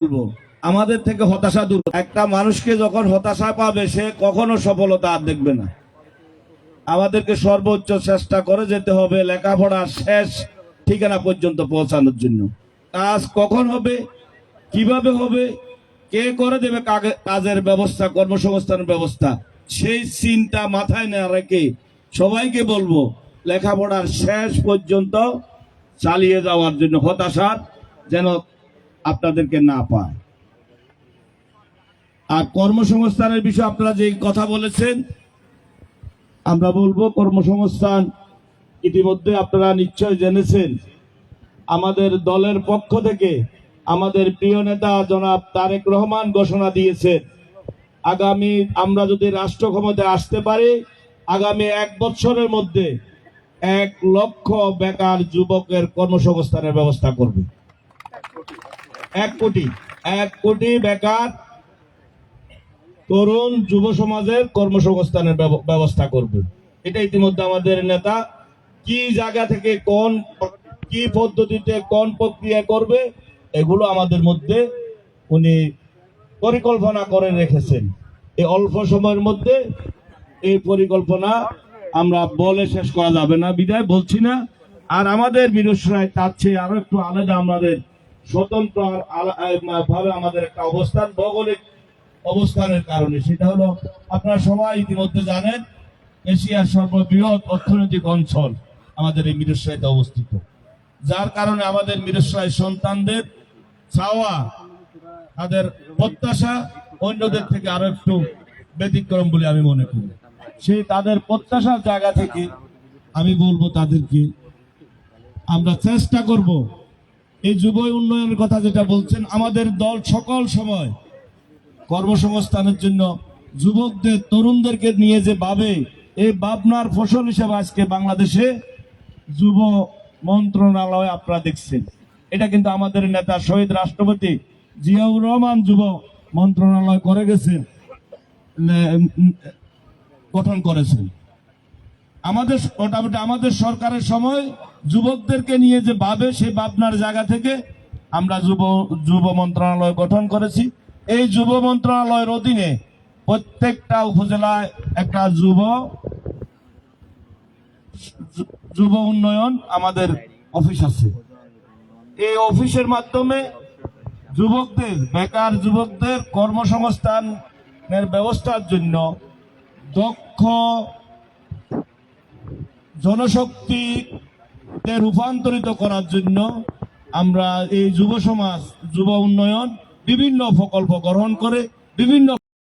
বলবো আমাদের থেকে হতাশা দূর। একটা মানুষকে যখন হতাশা পাবে সে কখনো সফলতা আর দেখবে না। আমাদেরকে সর্বোচ্চ চেষ্টা করে যেতে হবে লেখাপড়ার শেষ ঠিকানা পর্যন্ত পৌঁছানোর জন্য। কাজ কখন হবে, কিভাবে হবে, কে করে দেবে কাজের ব্যবস্থা, কর্মসংস্থানের ব্যবস্থা, সেই চিন্তা মাথায় না রেখে সবাইকে বলবো লেখাপড়ার শেষ পর্যন্ত চালিয়ে যাওয়ার জন্য, হতাশার যেন আপনাদেরকে না পায়। আর কর্মসংস্থানের বিষয়ে আপনারা যে কথা বলেছেন, আমরা বলবো কর্মসংস্থান ইতিমধ্যে আপনারা নিশ্চয় জেনেছেন, আমাদের দলের পক্ষ থেকে আমাদের প্রিয় নেতা জনাব তারেক রহমান ঘোষণা দিয়েছে, আগামী আমরা যদি রাষ্ট্র ক্ষমতায় আসতে পারি, আগামী 1 বছরের মধ্যে 1 লক্ষ বেকার যুবকের কর্মসংস্থানের ব্যবস্থা করবে। 1 কোটি বেকার তরুণ যুব সমাজের কর্মসংস্থানের ব্যবস্থা করবে। এটা ইতিমধ্যে আমাদের নেতা কি জায়গা থেকে কি পদ্ধতিতে কোন প্রক্রিয়া করবে, এগুলো আমাদের মধ্যে উনি পরিকল্পনা করে রেখেছেন। এই অল্প সময়ের মধ্যে এই পরিকল্পনা আমরা বলে শেষ করা যাবে না, বিদায় বলছি না। আর আমাদের মিরসরাই তার চেয়ে আরো একটু আলাদা, আমাদের স্বতন্ত্র ভাবে আমাদের একটা অবস্থান, ভৌগোলিক অবস্থানের কারণে। সেটা হলো, আপনারা সবাই ইতিমধ্যে জানেন, এশিয়ার সর্ববৃহৎ অর্থনৈতিক অঞ্চল আমাদের এই মিরসরাইতে অবস্থিত, যার কারণে আমাদের মিরসরাই সন্তানদের চাওয়া, তাদের প্রত্যাশা অন্যদের থেকে আরো একটু ব্যতিক্রম বলে আমি মনে করি। সেই তাদের প্রত্যাশার জায়গা থেকে আমি বলবো তাদেরকে আমরা চেষ্টা করব এই যুব উন্নয়নের কথা যেটা বলছেন, আমাদের দল সকল সময় কর্মসংস্থানের জন্য যুবকদের, তরুণদেরকে নিয়ে যে ভাবে, এই ভাবনার ফসল হিসেবে আজকে বাংলাদেশে যুব মন্ত্রণালয় আপনারা দেখছেন। এটা কিন্তু আমাদের নেতা শহীদ রাষ্ট্রপতি জিয়াউর রহমান যুব মন্ত্রণালয় করে গেছেন, গঠন করেছেন। আমাদের মোটামুটি আমাদের সরকারের সময় যুবকদেরকে নিয়ে যে ভাবে, সেই ভাবনার জায়গা থেকে আমরা যুব মন্ত্রণালয় গঠন করেছি। এই যুব মন্ত্রণালয়ের অধীনে প্রত্যেকটা উপজেলায় একটা যুব উন্নয়ন আমাদের অফিস আছে। এই অফিসের মাধ্যমে বেকার যুবকদের কর্মসংস্থানের ব্যবস্থার জন্য দক্ষ জনশক্তিতে রূপান্তরিত করার জন্য আমরা এই যুব সমাজ, যুব উন্নয়ন বিভিন্ন প্রকল্প গ্রহণ করে বিভিন্ন